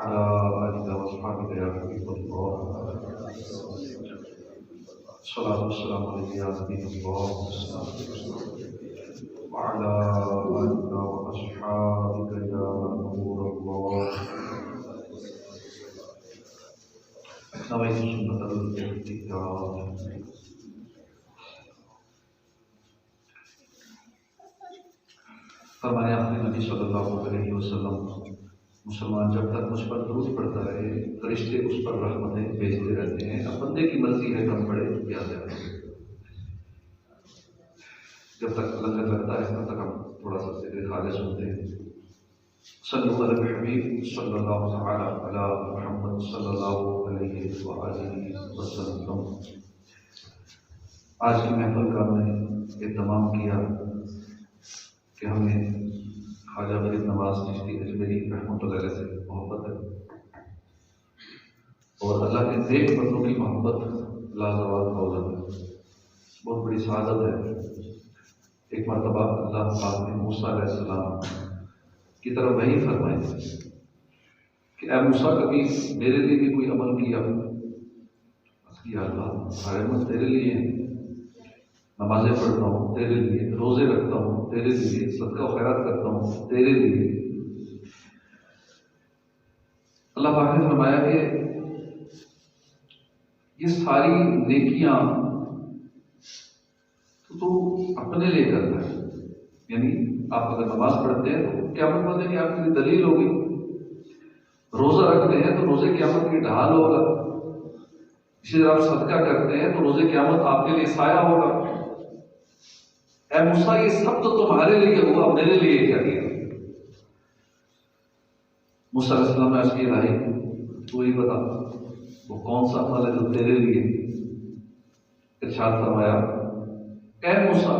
وعلى آلك وأصحابك يا حبيب الله. الصلاة والسلام عليك يا نبي الله وعلى آلك وأصحابك يا نور الله. نويت سنة الاحتجاج. فرمایا اپنے نبی صلی اللہ علیہ وسلم، مسلمان جب تک مجھ پر درود پڑتا رہے فرشتے اس پر رحمتیں بھیجتے رہتے ہیں. اب بندے کی مرضی ہے کم پڑے یا زیادہ. جب تک لنگر لگتا ہے تب تک ہم تھوڑا سا ذکر خالص سنتے ہیں. صلو علی الحبیب صلی اللہ تعالی علی محمد صلی اللہ علیہ وآلہ وسلم. آج کی محفل کا ہم نے اہتمام کیا کہ ہمیں خواجہ غریب نواز چشتی اجمیری رحمۃ اللہ علیہ سے محبت ہے، اور اللہ کے نیک بندوں کی محبت لازوال دولت ہے، بہت بڑی سعادت ہے. ایک مرتبہ اللہ پاک نے موسیٰ علیہ السلام کی طرف وحی فرمائی کہ اے موسیٰ کبھی میرے لیے بھی کوئی عمل کیا؟ یا اللہ ہر عمل تیرے لیے ہیں، نمازیں پڑھتا ہوں تیرے لیے، روزے رکھتا ہوں تیرے لیے، صدقہ و خیرات کرتا ہوں تیرے لیے. اللہ پاک نے فرمایا کہ یہ ساری نیکیاں تو اپنے لیے کرتا ہے. یعنی آپ اگر نماز پڑھتے ہیں تو قیامت والے کی آپ کے لیے دلیل ہوگی، روزہ رکھتے ہیں تو روزے قیامت کی ڈھال ہوگا، اسی طرح آپ صدقہ کرتے ہیں تو روزے قیامت آپ کے لیے سایہ ہوگا. اے موسیٰ یہ سب تو تمہارے لیے ہوا، میرے لیے کیا کیا؟ موسیٰ علیہ السلام نے عرض کی الہی تو ہی بتا وہ کون سا عمل ہے جو تیرے لیے. ارشاد فرمایا اے موسیٰ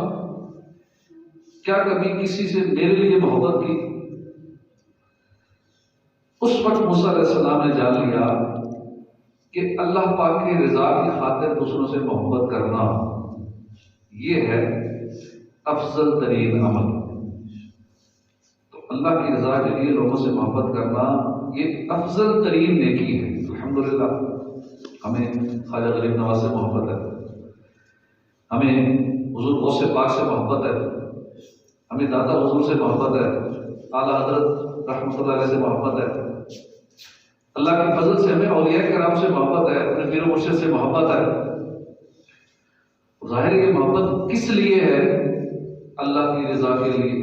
کیا کبھی کسی سے میرے لیے محبت کی؟ اس وقت موسیٰ علیہ السلام نے جان لیا کہ اللہ پاک کی رضا کی خاطر دوسروں سے محبت کرنا یہ ہے افضل ترین عمل. تو اللہ کی رضا کے لیے لوگوں سے محبت کرنا یہ افضل ترین نیکی ہے. الحمدللہ ہمیں خواجہ غریب نواز سے محبت ہے، ہمیں حضور غوث پاک سے محبت ہے، ہمیں داتا حضور سے محبت ہے، اعلیٰ حضرت رحمۃ اللہ علیہ سے محبت ہے. اللہ کے فضل سے ہمیں اولیاء کرام سے محبت ہے، اپنے پیر و مرشد سے محبت ہے. ظاہر یہ محبت کس لیے ہے؟ اللہ کی رضا کے لیے،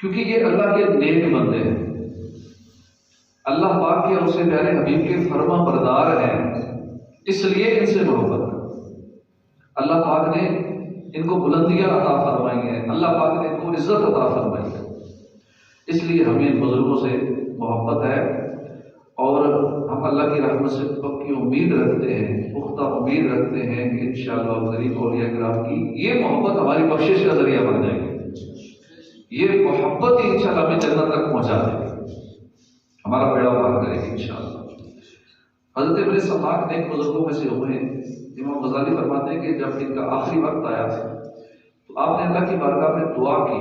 کیونکہ یہ اللہ کے نیک بندے ہیں، اللہ پاک کے اور اس کے پیارے حبیب کے فرما بردار ہیں، اس لیے ان سے محبت ہے. اللہ پاک نے ان کو بلندیاں عطا فرمائی ہیں، اللہ پاک نے ان کو عزت عطا فرمائی ہے، اس لیے ہمیں ان بزرگوں سے محبت ہے. اور ہم اللہ کی رحمت سے پکی امید رکھتے ہیں، پختہ امید رکھتے ہیں کہ انشاءاللہ غریب اولیاء کرام کی یہ محبت ہماری بخشش کا ذریعہ بن جائے گی. یہ محبت ہی انشاءاللہ ہمیں جنت تک پہنچا دے گی، ہمارا بیڑا پار کرے گی انشاءاللہ. حضرت ابن سماک نیک بزرگوں میں سے ہوئے ہیں. امام غزالی فرماتے ہیں کہ جب ان کا آخری وقت آیا تو آپ نے اللہ کی بارگاہ میں دعا کی،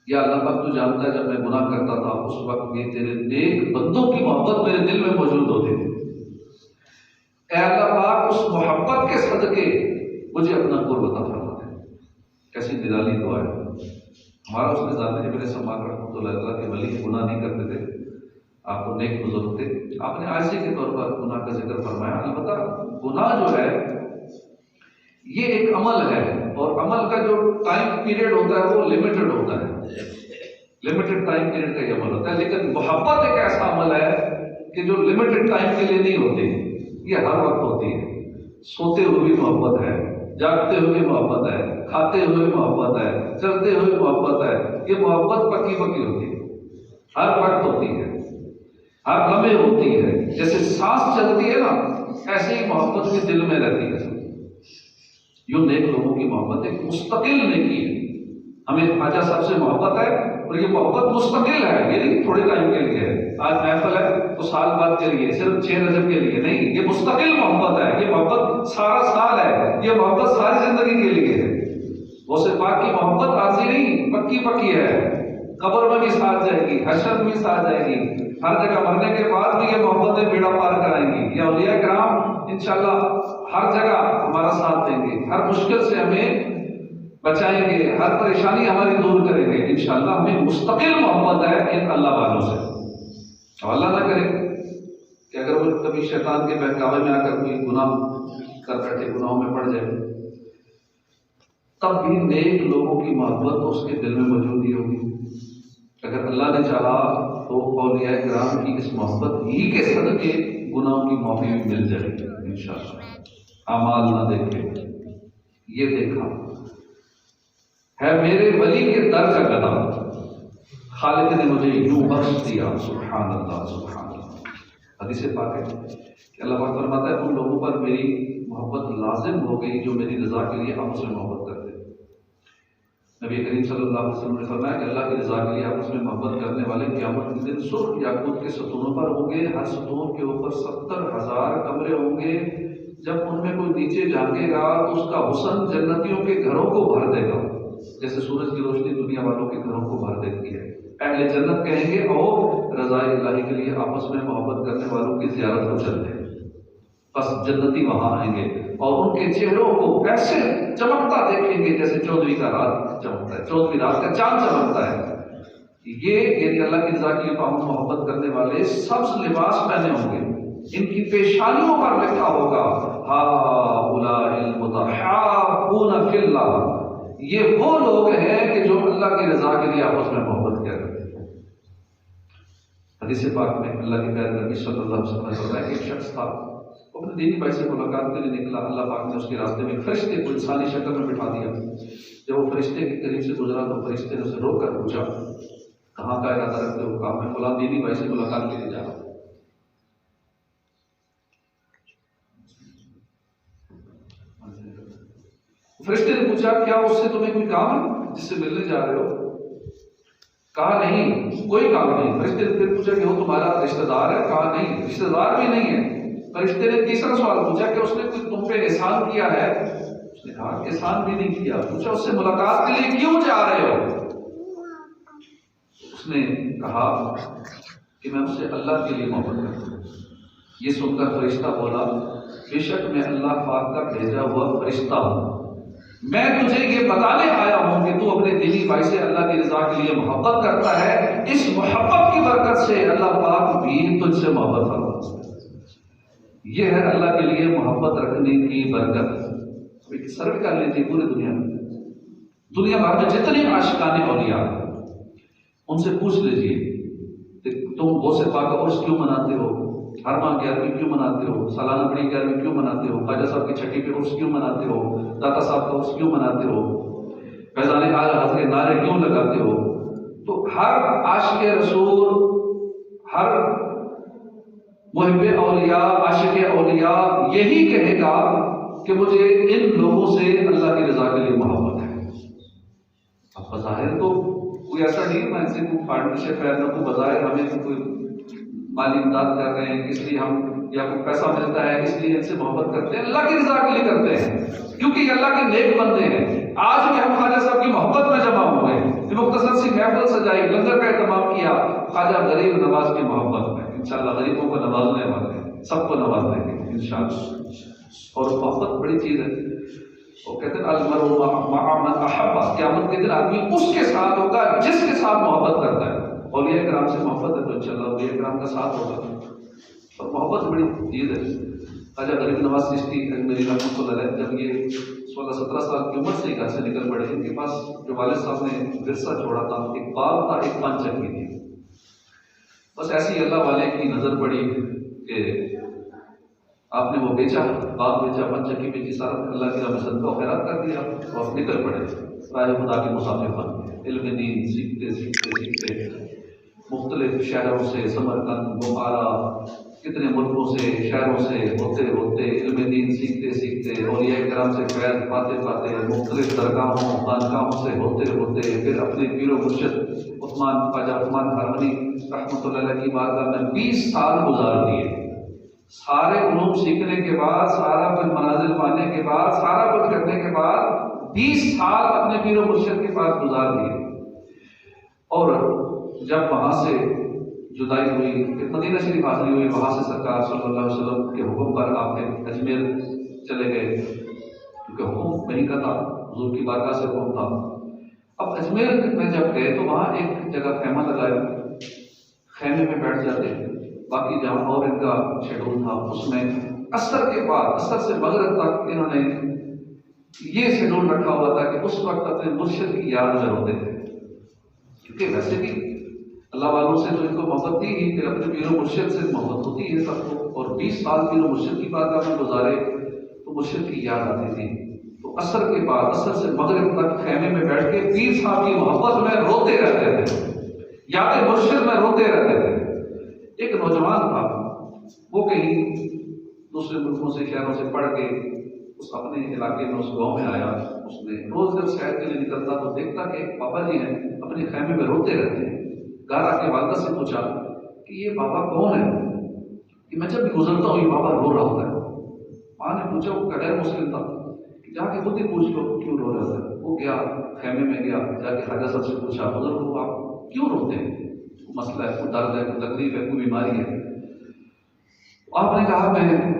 یا اللہ پاک تو جانتا ہے جب میں گناہ کرتا تھا اس وقت بھی تیرے نیک بندوں کی محبت میرے دل میں موجود ہوتی تھی. اے اللہ پاک اس محبت کے صدقے مجھے اپنا قرب عطا فرما دے. کیسی نرالی دعا ہے. ہمارا اس نے ذات ابن سماک رحمۃ اللہ کے ولی گناہ نہیں کرتے تھے، آپ کو نیک بزرگ تھے. آپ نے عاجزی کے طور پر گناہ کا ذکر فرمایا. البتہ گناہ جو ہے یہ ایک عمل ہے، اور عمل کا جو ٹائم پیریڈ ہوتا ہے وہ لمیٹڈ ہوتا ہے، لمیٹڈ ٹائم پیریڈ کا یہ عمل ہوتا ہے. لیکن محبت ایک ایسا عمل ہے کہ جو لمیٹڈ ٹائم کے لیے نہیں ہوتی، یہ ہر وقت ہوتی ہے. سوتے ہوئے بھی محبت ہے، جاگتے ہوئے محبت ہے، کھاتے ہوئے محبت ہے، چلتے ہوئے محبت ہے. یہ محبت پکی پکی ہوتی ہے، ہر وقت ہوتی ہے، ہر لمحے ہوتی ہے. جیسے سانس چلتی ہے نا ایسے ہی محبت بھی دل میں رہتی ہے. یوں نیک لوگوں کی محبت ایک مستقل نیکی ہے. ہمیں خواجہ صاحب سے محبت ہے اور یہ محبت مستقل ہے، یہ نہیں تھوڑے ٹائم کے لیے ہے. آج محفل ہے تو سال بعد کے لیے، صرف 6 رجب کے لیے نہیں. یہ مستقل محبت ہے، یہ محبت سارا سال ہے، یہ محبت ساری زندگی کے لیے ہے. غوث پاک کی محبت عارضی نہیں، پکی پکی ہے. قبر میں بھی ساتھ جائے گی، حشر میں بھی ساتھ جائے گی، ہر جگہ مرنے کے بعد بھی یہ محبتیں بیڑا پار کرائیں گی۔ یہ اولیاء کرام انشاءاللہ ہر جگہ ہمارا ساتھ دیں گے، ہر مشکل سے ہمیں بچائیں گے، ہر پریشانی ہماری دور کریں گے انشاءاللہ۔ ہمیں مستقل محبت ہے ان اللہ والوں سے۔ اور اللہ نہ کرے کہ اگر وہ کبھی شیطان کے بہکاوے میں آ کر کوئی گناہ کر بیٹھے، گناہوں میں پڑ جائے، تب بھی نیک لوگوں کی محبت اس کے دل میں موجود ہی ہوگی۔ اگر اللہ نے چاہا تو اولیاء کرام کی اس محبت ہی کے صدقے گناہوں کی معافی بھی مل جائے گی انشاءاللہ۔ اعمال نہ دیکھے، یہ دیکھا ہے میرے ولی کے در کا گدا، خالق نے مجھے یوں بخش دیا، سبحان اللہ سبحان اللہ۔ حدیث پاک ہے کہ اللہ پاک فرماتا ہے ان لوگوں پر میری محبت لازم ہو گئی جو میری رضا کے لیے آپس میں محبت کرتے۔ نبی کریم صلی اللہ علیہ وسلم نے فرمایا کہ اللہ کی رضا کے لیے آپس میں محبت کرنے والے قیامت کے دن سرخ یاقوت کے ستونوں پر ہوں گے، ہر ستون کے اوپر 70,000 کمرے ہوں گے۔ جب ان میں کوئی نیچے جھانکے گا تو اس کا حسن جنتیوں کے گھروں کو بھر دے گا، جیسے سورج کی روشنی دنیا والوں کے گھروں کو بھر دیتی ہے۔ اہل جنت کہیں گے اور رضا الہی کے لیے آپس میں محبت کرنے والوں کی زیارت کو چلتے ہیں، بس جنتی وہاں آئیں گے اور ان کے چہروں کو ایسے چمکتا دیکھیں گے جیسے 14ویں کا رات چمکتا ہے، 14ویں رات کا چاند چمکتا ہے۔ یہ یعنی اللہ کی رضا کے لیے محبت کرنے والے سبز لباس پہنے ہوں گے، ان کی پیشانیوں پر لکھا ہوگا ہؤلاء المتحابون فی اللہ۔ یہ وہ لوگ ہیں کہ جو اللہ کی رضا کے لیے آپس میں محبت کیا کرتے ہیں۔ حدیث پاک میں اللہ کے پیارے نبی صلی اللہ علیہ وسلم نے فرمایا کہ ایک شخص تھا، وہ اپنے دینی بھائی سے ملاقات کے لیے نکلا، اللہ پاک نے اس کے راستے میں فرشتے کو انسانی شکل میں بٹھا دیا۔ جب وہ فرشتے کے قریب سے گزرا تو فرشتے نے اسے روک کر پوچھا کہاں کا ارادہ رکھتے ہو؟ کہا میں فلاں دینی بھائی سے ملاقات کے لیے جا رہا ہوں۔ فرشتے نے پوچھا کیا اس سے تمہیں کوئی کام ہے جس سے ملنے جا رہے ہو؟ کہا نہیں کوئی کام نہیں۔ فرشتے نے پھر پوچھا کہ وہ تمہارا رشتہ دار ہے؟ کہا نہیں رشتہ دار بھی نہیں ہے۔ فرشتے نے تیسرا سوال پوچھا کہ اس نے کوئی تم پہ احسان کیا ہے؟ اس نے کہا احسان بھی نہیں کیا۔ پوچھا اس سے ملاقات کے لیے کیوں جا رہے ہو؟ اس نے کہا کہ میں اس سے اللہ کے لیے محبت کرتا ہوں۔ یہ سن کر فرشتہ بولا بے شک میں اللہ پاک کا بھیجا ہوا فرشتہ ہوں، میں تجھے یہ بتانے آیا ہوں کہ تو اپنے دینی بھائی سے اللہ کی رضا کے لیے محبت کرتا ہے، اس محبت کی برکت سے اللہ پاک بھی تجھ سے محبت فرماتا ہے۔ یہ ہے اللہ کے لیے محبت رکھنے کی برکت۔ ایک سروے کر لیجیے پوری دنیا بھر میں جتنے عاشقان اولیاء ان سے پوچھ لیجیے کہ تم غوث پاک عرس کیوں مناتے ہو، ہر ماہ 11ویں کیوں مناتے ہو، سالانہ بڑی 11ویں کیوں مناتے ہو، خواجہ صاحب کی چھٹی پہ عرس کیوں مناتے ہو، داتا صاحب کا عرس کیوں مناتے ہو، فیضان آل حضرت کے نعرے کیوں لگاتے ہو؟ تو ہر عاشق رسول، ہر محب اولیاء، عاشق اولیاء یہی کہے گا کہ مجھے ان لوگوں سے اللہ کی رضا کے لیے محبت ہے۔ اب بظاہر تو کوئی ایسا نہیں میں ان سے کوئی پارٹنرشپ ہے، نہ کوئی بظاہر ہمیں کوئی مالی امداد کر رہے ہیں اس لیے ہم، یا کوئی پیسہ ملتا ہے اس لیے ان سے محبت کرتے ہیں، اللہ کی رضا کے لیے کرتے ہیں کیونکہ یہ اللہ کے نیک بندے ہیں۔ آج بھی ہم خواجہ صاحب کی محبت میں جمع ہوئے ہیں، مختصر سی محفل سجائی، لنگر کا اہتمام کیا خواجہ غریب نواز کی محبت میں۔ انشاءاللہ غریبوں کو نوازنے والے ہیں، سب کو نواز دیں گے انشاءاللہ۔ اور محبت بڑی چیز ہے، وہ کہتے ہیں المرء مع من احب، قیامت کے دن آدمی اس کے ساتھ ہوگا جس کے ساتھ محبت کرتا ہے۔ اولیاء کرام سے محبت ہے تو انشاءاللہ اولیاء کرام کا ساتھ ہوگا، اور محبت بڑی چیز ہے۔ خواجہ غریب نواز چشتی میری رحمۃ اللہ علیہ جب یہ 16-17 سال کی عمر سے گھر سے نکل پڑے، ان کے پاس جو والد صاحب نے ورثہ چھوڑا تھا، ایک باغ تھا، ایک پان چکی تھی۔ بس ایسی اللہ والے کی نظر پڑی کہ آپ نے وہ بیچا، باغ بیچا، پان چکی بیچی، سارا اللہ کی راہ میں صدقہ و خیرات کر دیا اور نکل پڑے راہ خدا کے مسافر بن گئے۔ علم دین سیکھتے سیکھتے سیکھتے مختلف شہروں سے، سمرقند، بخارا، کتنے ملکوں سے، شہروں سے ہوتے ہوتے علم دین سیکھتے سیکھتے اولیاء کرام سے فیض پاتے پاتے مختلف درگاہوں خانقاہوں سے ہوتے ہوتے پھر اپنے پیر و مرشد خواجہ عثمان ہارمنی رحمۃ اللہ علیہ کی بارگاہ میں 20 سال گزار دیے۔ سارے علوم سیکھنے کے بعد، سارا کچھ منازل پانے کے بعد، سارا کچھ کرنے کے بعد 20 سال اپنے پیر و مرشد کے پاس گزار دیے۔ اور جب وہاں سے جدائی ہوئی، پھر مدینہ شریف حاضری ہوئی، وہاں سے سرکار صلی اللہ علیہ وسلم کے حکم پر آپ نے اجمیر چلے گئے، کیونکہ حکم وہیں کا تھا، حضور کی بارگاہ سے حکم تھا۔ اب اجمیر میں جب گئے تو وہاں ایک جگہ خیمہ لگایا، خیمے میں بیٹھ جاتے، باقی جہاں اور ان کا شیڈول تھا اس میں عصر کے بعد، عصر سے مغرب تک انہوں نے یہ شیڈول رکھا ہوا تھا کہ اس وقت اپنے مرشد کی یاد میں ہوتے تھے، کیونکہ ویسے بھی اللہ والوں سے تو ان کو محبت تھی ہی، پھر اپنے پیر و مرشد سے محبت ہوتی ہے سب کو، اور 20 سال پیر و مرشد کی بارگاہ میں گزارے تو مرشد کی یاد آتی تھی۔ تو عصر کے بعد، عصر سے مغرب تک خیمے میں بیٹھ کے پیر صاحب کی محبت میں روتے رہتے تھے، یاد مرشد میں روتے رہتے تھے۔ ایک نوجوان تھا، وہ کہیں دوسرے ملکوں سے، شہروں سے پڑھ کے اس اپنے علاقے میں، اس گاؤں میں آیا۔ اس نے روز جب سیر کے لیے نکلتا تو دیکھتا کہ ایک بابا جی ہیں اپنے خیمے میں روتے رہتے ہیں۔ گھر آ کے والدہ سے پوچھا کہ یہ بابا کون ہے کہ میں جب بھی گزرتا ہوں یہ بابا رو رہا ہوتا ہے۔ ماں نے پوچھا، وہ غیر مسلم تھا، کہ جا کے خود ہی پوچھ لو کیوں رو رہا ہے۔ وہ گیا، خیمے میں گیا، جا کے خواجہ صاحب سے پوچھا، بزرگ آپ کیوں روتے ہیں؟ کوئی مسئلہ ہے، کوئی درد ہے، کوئی تکلیف ہے، کوئی بیماری ہے؟ آپ نے کہا میں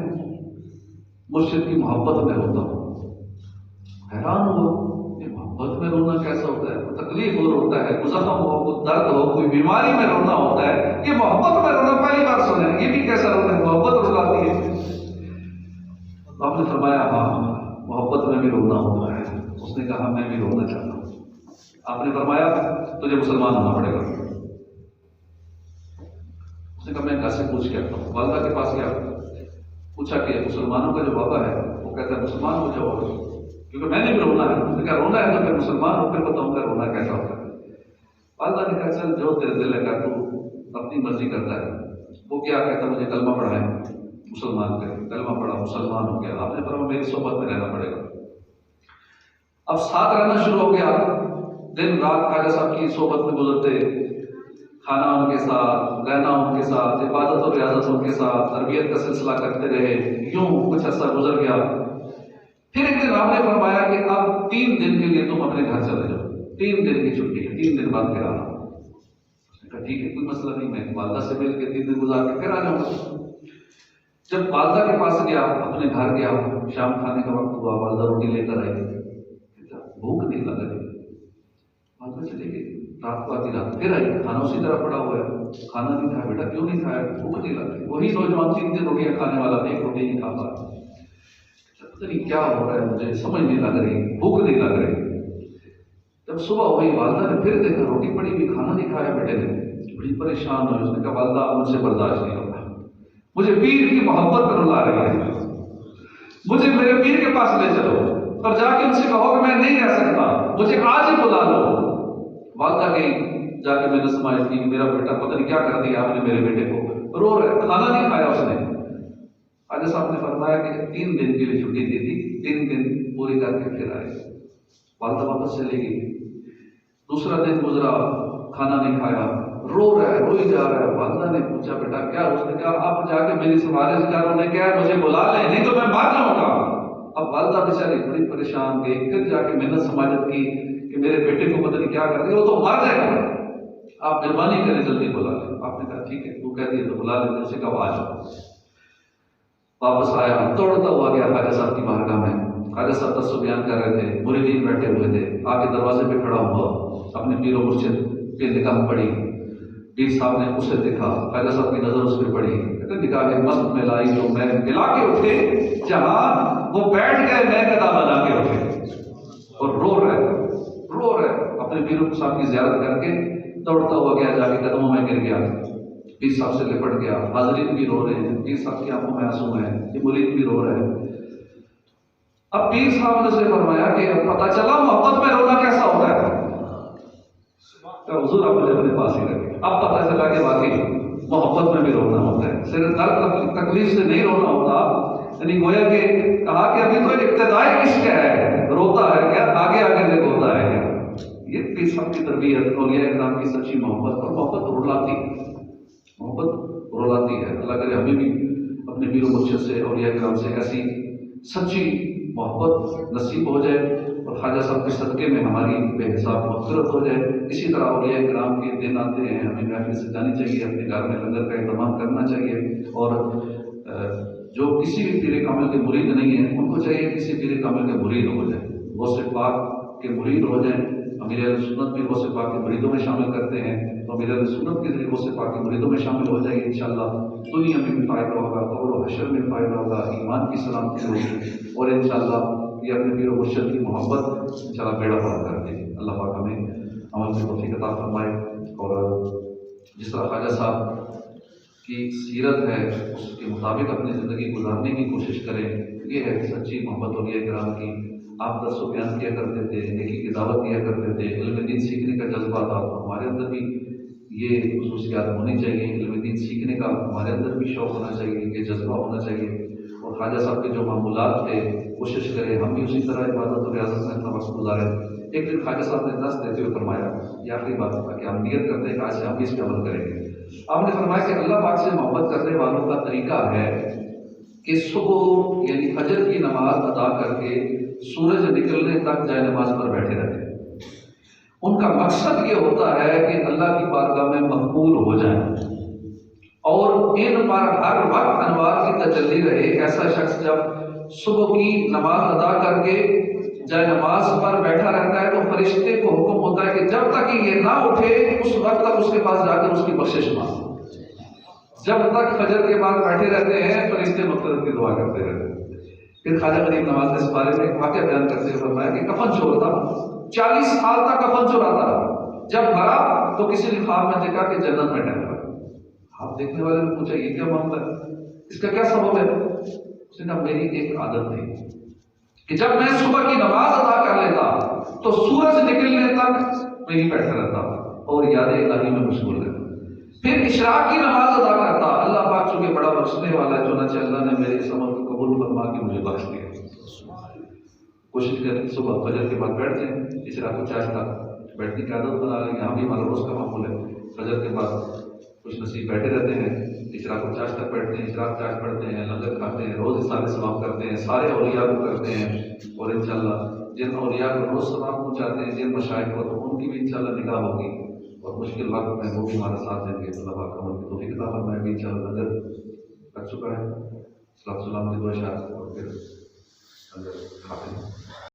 مرشد کی محبت میں روتا ہوں۔ حیران ہوا، یہ محبت میں رونا کیسا ہوتا ہے؟ کوئی تکلیف ہو روتا ہے، کوئی زخم ہو، کوئی درد ہو، کوئی بیماری میں رونا ہوتا ہے، یہ محبت میں رونا پہلی بار سنا ہے، یہ بھی کیسا روتا ہے؟ محبت رلاتی ہے۔ آپ نے فرمایا ہاں محبت میں بھی رونا ہوتا ہے۔ اس نے کہا میں بھی رونا چاہتا ہوں۔ آپ نے فرمایا تجھے مسلمان ہونا پڑے گا۔ اس نے کہا میں گھر سے پوچھ کے آتا ہوں۔ والدہ کے پاس گیا، پوچھا کہ مسلمانوں کا جو بابا ہے وہ کہتا ہے مسلمان ہو جاؤ، کیونکہ میں نے بھی رونا ہے۔ اس نے کہا رونا ہے تو پھر مسلمان ہو، پھر بتاؤں گا رونا کیسا ہوتا ہے۔ والدہ نے کہا چل جو تیرے دل ہے کر، تو اپنی مرضی کرتا ہے۔ وہ کیا کہتا مجھے کلمہ پڑھا ہے، مسلمان کر، کلمہ پڑھا، مسلمان ہو گیا۔ آپ نے فرمایا میری صحبت میں رہنا پڑے گا۔ اب ساتھ رہنا شروع ہو گیا، دن رات خواجہ صاحب کی صحبت میں گزرتے، کھانا ان کے ساتھ، رہنا ان کے ساتھ، عبادت اور ریاضت ان کے ساتھ، تربیت کا سلسلہ کرتے رہے۔ یوں کچھ عرصہ گزر گیا۔ پھر ایک دن آپ نے فرمایا کہ اب 3 دن کے لیے تم اپنے گھر چلے جاؤ، 3 دن کی چھٹی ہے، 3 دن بعد پھر آنا۔ اس نے کہا ٹھیک ہے کوئی مسئلہ نہیں، میں والدہ سے مل کے 3 دن گزار کے پھر آ جاؤں گا۔ جب والدہ کے پاس گیا، اپنے گھر گیا، شام کھانے کا وقت ہوا، والدہ روٹی لے کر آئی، بھوک نہیں لگ رہی، والدہ چلے گئی۔ رات کو آتی رات پھر آئی، کھانا اسی طرح پڑا ہوا ہے، کھانا نہیں کھایا، بیٹا کیوں نہیں کھایا؟ بھوک نہیں لگ رہی۔ وہی نوجوان 3 روٹیاں کھانے والا، 1 روٹی نہیں کھا پا، پتہ نہیں کیا ہو رہا ہے، مجھے سمجھ نہیں لگ رہی، بھوک نہیں لگ رہی۔ جب صبح ہوئی، والدہ نے پھر دیکھا روٹی پڑی ہوئی، کھانا نہیں کھایا بیٹے نے، بڑی پریشان ہوئی۔ اس نے کہا والدہ اب مجھ سے برداشت نہیں ہوگا، مجھے پیر کی محبت پر رلا رہی ہے، مجھے میرے پیر کے پاس لے چلو اور جا کے ان سے کہو کہ میں نہیں رہ سکتا، مجھے آج ہی بلا لو۔ والدہ گئی، جا کے میں نے سمجھ کی میرا بیٹا پتہ نہیں کیا کر دیا آپ نے میرے بیٹے کو، رو رہا ہے، کھانا نہیں کھایا اس نے۔ خواجہ صاحب نے فرمایا کہ 3 دن کے لیے چھٹی دی تھی، 3 دن پوری کر کے پھر آئے۔ والدہ واپس چلے گئی۔ دوسرا دن گزرا، کھانا نہیں کھایا، رو رہا ہے، روئی جا رہا ہے۔ والدہ نے پوچھا بیٹا کیا؟ اس نے کہا آپ جا کے میری سفارش کرو، نے کہا مجھے بلا لیں نہیں تو میں مر جاؤں گا۔ اب والدہ بیچاری بڑی پریشان گئی، پھر جا کے محنت سماجت کی کہ میرے بیٹے کو پتہ نہیں کیا کر دیا، وہ تو مر جائے گا، آپ مہربانی کریں جلدی بلا لیں۔ آپ نے کہا ٹھیک ہے تو کہہ دیا تو بلا لیتے۔ اسے کہا آ جاؤ۔ واپس آیا، دوڑتا ہوا گیا خواجہ صاحب کی بارگاہ میں۔ خواجہ صاحب تصویر بیان کر رہے تھے، مریدین بیٹھے ہوئے تھے۔ آگے دروازے پہ کھڑا ہوا، اپنے پیر و مرشد کی نگاہ پڑی، پیر صاحب نے اسے دیکھا، خواجہ صاحب کی نظر اس پہ پڑی، کہتے نگاہ مست میں لائی تو میں ملا کے اٹھے، جہاں وہ بیٹھ گئے میں گدا بنا کے اٹھے، اور رو رہے اپنے پیر صاحب کی زیارت کر کے دوڑتا ہوا گیا، جا کے قدموں میں گر گیا، پیر صاحب سے لپٹ گیا۔ حاضرین بھی رو رہے ہیں، پیر صاحب کی آنکھوں میں آنسو ہیں، یہ مرید بھی رو رہے ہیں۔ اب پیر صاحب نے سے فرمایا کہ پتہ چلا محبت میں رونا کیسا ہوتا ہے؟ کہ حضور آپ مجھے اپنے پاس ہی رکھے۔ اب پتہ چلا کہ واقعی محبت میں بھی رونا ہوتا ہے، صرف درد تکلیف سے نہیں رونا ہوتا۔ یعنی گویا کہ کہا کہ ابھی تو ابتدائی عشق ہے، روتا ہے کیا، آگے آگے دیکھ ہوتا ہے کیا۔ یہ پیر صاحب کی تربیت، اولیاء کرام کی سچی محبت، اور محبت رلاتی ہے۔ اللہ کرے ہمیں بھی اپنے پیر و مرشد سے، اولیاء کرام سے ایسی سچی محبت نصیب ہو جائے۔ اور خواجہ صاحب کے صدقے میں ہماری بے حساب مغفرت ہو جائے۔ اسی طرح اولیاء کرام کے دن آتے ہیں، ہمیں محفل سجانی چاہیے، اپنے گھر میں لنگر کا اہتمام کرنا چاہیے، اور جو کسی بھی پیر کامل کے مرید نہیں ہیں ان کو چاہیے کسی پیر کامل کے مرید ہو جائیں، غوث پاک کے مرید ہو جائیں۔ امیر اہل سنت بھی غوث پاک کے مریدوں میں شامل کرتے ہیں، تو امیر اہل سنت کے ذریعے غوث پاک کے مریدوں میں شامل ہو جائے انشاءاللہ، دنیا میں بھی فائدہ ہوگا، قبر و حشر میں فائدہ ہوگا، ایمان کی سلامتی ہوگی، اور انشاءاللہ یہ اپنے پیر و مرشد کی محبت انشاءاللہ بیڑا پار کر دے گی۔ اللہ پاک ہمیں عمل کی توفیق عطا فرمائے، اور جس طرح خواجہ صاحب کی سیرت ہے اس کے مطابق اپنی زندگی گزارنے کی کوشش کریں، یہ ہے سچی محبت اولیاء کرام کی۔ آپ درس و بیان کیا کرتے تھے، نیکی کی دعوت دیا کرتے تھے، علم دین سیکھنے کا جذبہ تھا، تو ہمارے اندر بھی یہ خصوصیات ہونی چاہیے، علم دین سیکھنے کا ہمارے اندر بھی شوق ہونا چاہیے، یہ جذبہ ہونا چاہیے۔ اور خواجہ صاحب کے جو معمولات تھے کوشش کریں ہم بھی اسی طرح عبادت و ریاضت میں اپنا وقت گزاریں۔ ایک دن خواجہ صاحب نے نص دیتے ہوئے فرمایا، یہ آخری بات تھا کہ ہم نیت کرتے ہیں کہ آج سے ہم بھی اس پہ عمل کریں گے۔ آپ نے فرمایا کہ اللہ پاک سے محبت کرنے والوں کا طریقہ ہے کہ صبح یعنی فجر کی نماز ادا کر کے سورج نکلنے تک جائے نماز پر بیٹھے رہتے ہیں۔ ان کا مقصد یہ ہوتا ہے کہ اللہ کی بارگاہ میں مقبول ہو جائیں، اور ان پر ہر وقت انوار کی تجلی رہے۔ ایسا شخص جب صبح کی نماز ادا کر کے جائے نماز پر بیٹھا رہتا ہے تو فرشتے کو حکم ہوتا ہے کہ جب تک یہ نہ اٹھے اس وقت تک اس کے پاس جا کر اس کی بخشش مانگو۔ جب تک فجر کے بعد بیٹھے رہتے ہیں فرشتے مغفرت کی دعا کرتے رہتے ہیں۔ پھر خواجہ غریب نواز نے اس بارے میں ایک واقعہ بیان کرتے ہوئے فرمایا کہ کفن چور تھا، 40 سال تک کفن چوراتا رہا، جب مرا تو کسی نے خواب میں دیکھا کہ جنت میں ٹہل رہا۔ آپ دیکھنے والے نے پوچھا یہ کیا معاملہ ہے، اس کا کیا سبب ہے؟ اس نے کہا میری ایک عادت تھی کہ جب میں صبح کی نماز ادا کر لیتا تو سورج نکلنے تک میں ہی بیٹھا رہتا اور یاد الہی میں مشغول رہتا، پھر اشراق کی نماز ادا کرتا۔ اللہ پاک چونکہ بڑا بخشنے والا ہے، چنانچہ اللہ نے میرے اس عمل کو قبول فرما کے مجھے بخش دیا۔ کوشش کریں صبح فجر کے بعد بیٹھ جائیں، اشراق کو چاش تک بیٹھنے کی عادت بنا لیں، یہاں بھی ہمارا روز کا معمول ہے، فجر کے بعد کچھ نصیب بیٹھے رہتے ہیں، اشراق و چاش تک بیٹھتے ہیں، اشراق چاش پڑھتے ہیں، لنگر کھاتے ہیں، روز اصحاب ثواب کرتے ہیں، سارے اولیاء کو کرتے ہیں، اور انشاءاللہ جن اولیاء کو روز ثواب پہنچاتے ہیں، جن مشائخ کو، تو ان کی بھی انشاءاللہ نگاہ ہوگی، اور مشکل وقت میں وہ بھی ہمارا ساتھ دیں گے۔ اللہ پاک عمل کی توفیق عطا فرمائے۔ بھی انشاءاللہ لنگر لگ چکا ہے، السلام علیکم، اور پھر لنگر کھاتے ہیں۔